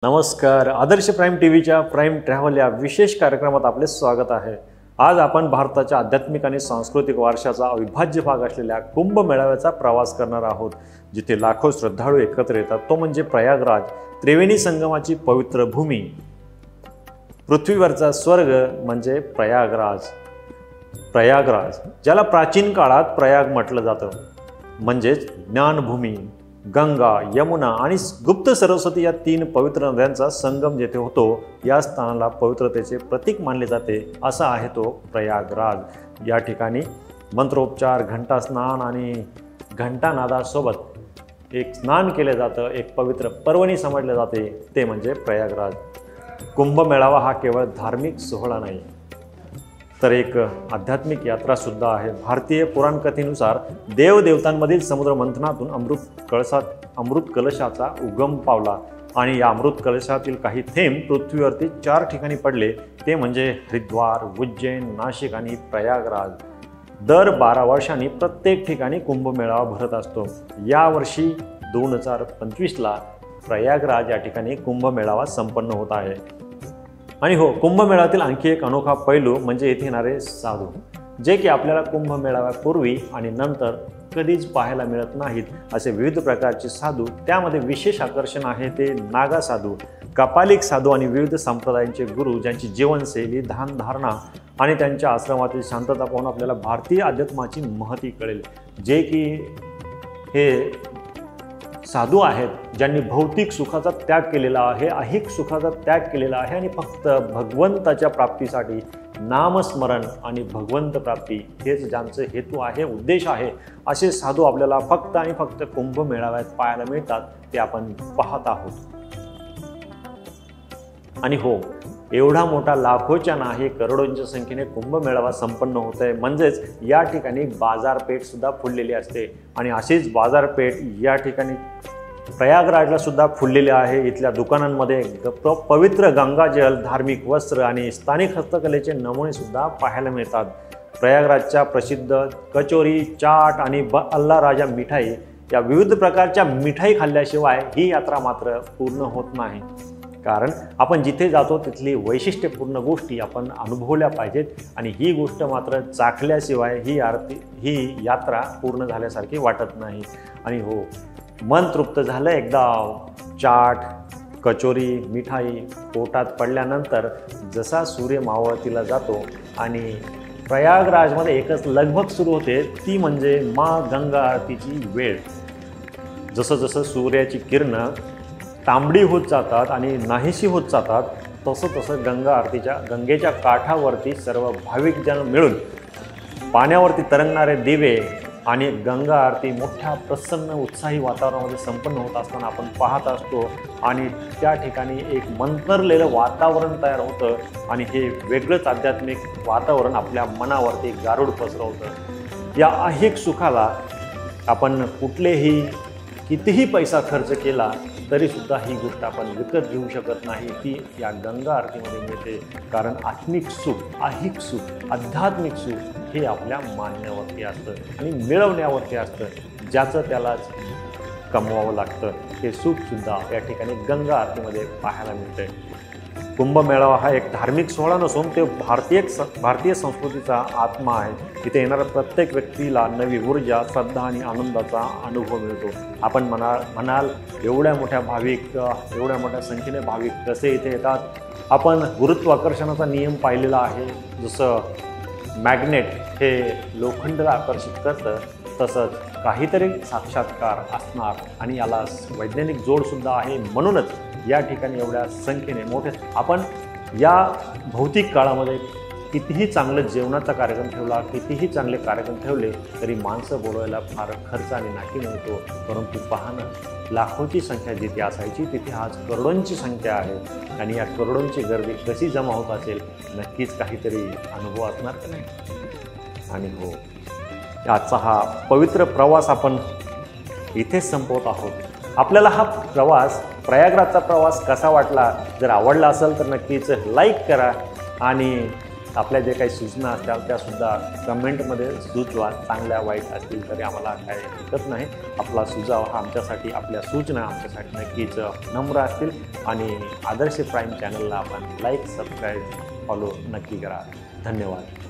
नमस्कार, आदर्श प्राईम टीव्हीच्या prime travel या विशेष कार्यक्रमात आपले स्वागत आहे। आज आपण भारताच्या आध्यात्मिक आणि सांस्कृतिक वारशाचा अविभाज्य भाग असलेल्या कुंभमेळाव्याचा प्रवास करणार आहोत, जिथे लाखो श्रद्धाळू एकत्र येतात। तो म्हणजे प्रयागराज, त्रिवेणी संगमाची पवित्र भूमी, पृथ्वीवरचा स्वर्ग म्हणजे प्रयागराज। प्रयागराज ज्याला प्राचीन काळात प्रयाग म्हटलं जातं, म्हणजेच ज्ञानभूमी, गंगा, यमुना आणि गुप्त सरस्वती या तीन पवित्र नद्यांचा संगम जेथे होतो, या स्थानाला पवित्रतेचे प्रतीक मानले जाते। असा आहे तो प्रयागराज। या ठिकाणी मंत्रोपचार, घंटा स्नान आणि घंटानादासोबत एक स्नान केले जातं, एक पवित्र पर्वणी समजले जाते, ते म्हणजे प्रयागराज। कुंभमेळावा हा केवळ धार्मिक सोहळा नाही, तर एक आध्यात्मिक यात्रा सुद्धा आहे। भारतीय पुराणकथेनुसार देवदेवतांमधील समुद्र मंथनातून अमृत कलशाचा उगम पावला आणि या अमृत कलशातील काही थेंब पृथ्वीवरती 4 ठिकाणी पडले, ते म्हणजे हरिद्वार, उज्जैन, नाशिक आणि प्रयागराज। दर 12 वर्षांनी प्रत्येक ठिकाणी कुंभमेळावा भरत असतो। यावर्षी 2025ला प्रयागराज या ठिकाणी कुंभमेळावा संपन्न होत आहे। आणि हो, कुंभमेळ्यातील आणखी एक अनोखा पैलू म्हणजे येथे येणारे साधू, जे की आपल्याला कुंभमेळाव्यापूर्वी आणि नंतर कधीच पाहायला मिळत नाहीत। असे विविध प्रकारचे साधू, त्यामध्ये विशेष आकर्षण आहे ते नागा साधू, कपालिक साधू आणि विविध संप्रदायांचे गुरु, ज्यांची जीवनशैली, ध्यानधारणा आणि त्यांच्या आश्रमातील शांतता पाहून आपल्याला भारतीय अध्यात्माची महती कळेल। जे की हे साधू आहेत ज्यांनी भौतिक सुखाचा त्याग केलेला आहे, ऐहिक सुखाचा त्याग केलेला आहे आणि फक्त भगवंताच्या प्राप्तीसाठी नामस्मरण आणि भगवंत प्राप्ती हेच ज्यांचे हेतू आहे, उद्देश आहे, असे साधू आपल्याला फक्त आणि फक्त कुंभमेळाव्यात पाहायला मिळतात, ते आपण पाहत आहोत। आणि हो, एवढा मोठा लाखोच्या नाही करोडोंच्या संख्येने कुंभमेळावा संपन्न होत आहे, म्हणजेच या ठिकाणी बाजारपेठ सुद्धा फुललेली असते। आणि अशीच बाजारपेठ या ठिकाणी प्रयागराजला सुद्धा फुललेली आहे। इथल्या दुकानांमध्ये पवित्र गंगाजल, धार्मिक वस्त्र आणि स्थानिक हस्तकलेचे नमुने सुद्धा पाहायला मिळतात। प्रयागराजच्या प्रसिद्ध कचोरी, चाट आणि अल्ला राजा मिठाई या विविध प्रकारच्या मिठाई खाल्ल्याशिवाय ही यात्रा मात्र पूर्ण होत नाही, कारण आपण जिथे जातो तिथली वैशिष्ट्यपूर्ण गोष्टी आपण अनुभवल्या पाहिजेत आणि ही गोष्ट मात्र चाखल्याशिवाय ही यात्रा पूर्ण झाल्यासारखी वाटत नाही। आणि हो, मन तृप्त झालं एकदा चाट, कचोरी, मिठाई पोटात पडल्यानंतर जसा सूर्य मावळतीला जातो आणि प्रयागराजमध्ये एकच लगबग सुरू होते, ती म्हणजे माँ गंगा आरतीची वेळ। जसं जसं सूर्याची किरणं तांबडी होत जातात आणि नाहीशी होत जातात, तसं तसं गंगेच्या काठावरती सर्व भाविक जन मिळून पाण्यावरती तरंगणारे दिवे आणि गंगा आरती मोठ्या प्रसन्न उत्साही वातावरणामध्ये संपन्न होत असताना आपण पाहत असतो। आणि त्या ठिकाणी एक मंत्रलेलं वातावरण तयार होतं आणि हे वेगळंच आध्यात्मिक वातावरण आपल्या मनावरती गारुड पसरवतं। या ऐहिक सुखाला आपण कितीही पैसा खर्च केला तरीसुद्धा ही गोष्ट आपण विकत घेऊ शकत नाही, ती या गंगा आरतीमध्ये मिळते। कारण आत्मिक सुख, ऐहिक सुख, आध्यात्मिक सुख हे आपल्या मानण्यावरती असतं आणि मिळवण्यावरती असतं, ज्याचं त्यालाच कमवावं लागतं। हे सुखसुद्धा या ठिकाणी गंगा आरतीमध्ये पाहायला मिळते। कुंभमेळावा हा एक धार्मिक सोहळा नसून ते भारतीय संस्कृतीचा आत्मा आहे। इथे येणाऱ्या प्रत्येक व्यक्तीला नवी ऊर्जा, श्रद्धा आणि आनंदाचा अनुभव मिळतो। आपण म्हणाल एवढ्या मोठ्या संख्येने भाविक कसे इथे येतात? आपण गुरुत्वाकर्षणाचा नियम पाहिलेला आहे। जसं मॅग्नेट हे लोखंडाला आकर्षित करतं, तसंच काहीतरी साक्षात्कार असणार आणि याला वैज्ञानिक जोडसुद्धा आहे। म्हणूनच या ठिकाणी एवढ्या संख्येने आपण या भौतिक काळामध्ये कितीही चांगलं जेवणाचा कार्यक्रम ठेवला, कितीही चांगले कार्यक्रम ठेवले तरी माणसं बोलवायला फार खर्च आणि नाकी मिळतो। परंतु पाहणं, लाखोची संख्या जिथे असायची तिथे आज करोडोंची संख्या आहे आणि या करोडोंची गर्दी कशी जमा होत असेल, नक्कीच काहीतरी अनुभव असणार का नाही? आणि हो, आजचा हा पवित्र प्रवास आपण इथेच संपवत आहोत। आपल्याला हा प्रवास, प्रयागराजचा प्रवास कसा वाटला? जर आवडला असेल तर नक्कीच लाईक करा आणि आपल्या जे काही सूचना असतील त्यासुद्धा कमेंटमध्ये सुचवा, चांगल्या वाईट असतील तरी आम्हाला काही हरकत नाही. आपला सुझाव हा आमच्यासाठी, आपल्या सूचना आमच्यासाठी नक्कीच नम्र असतील. आणि आदर्श प्राईम चॅनलला आपण लाईक, सबस्क्राईब, फॉलो नक्की करा. धन्यवाद.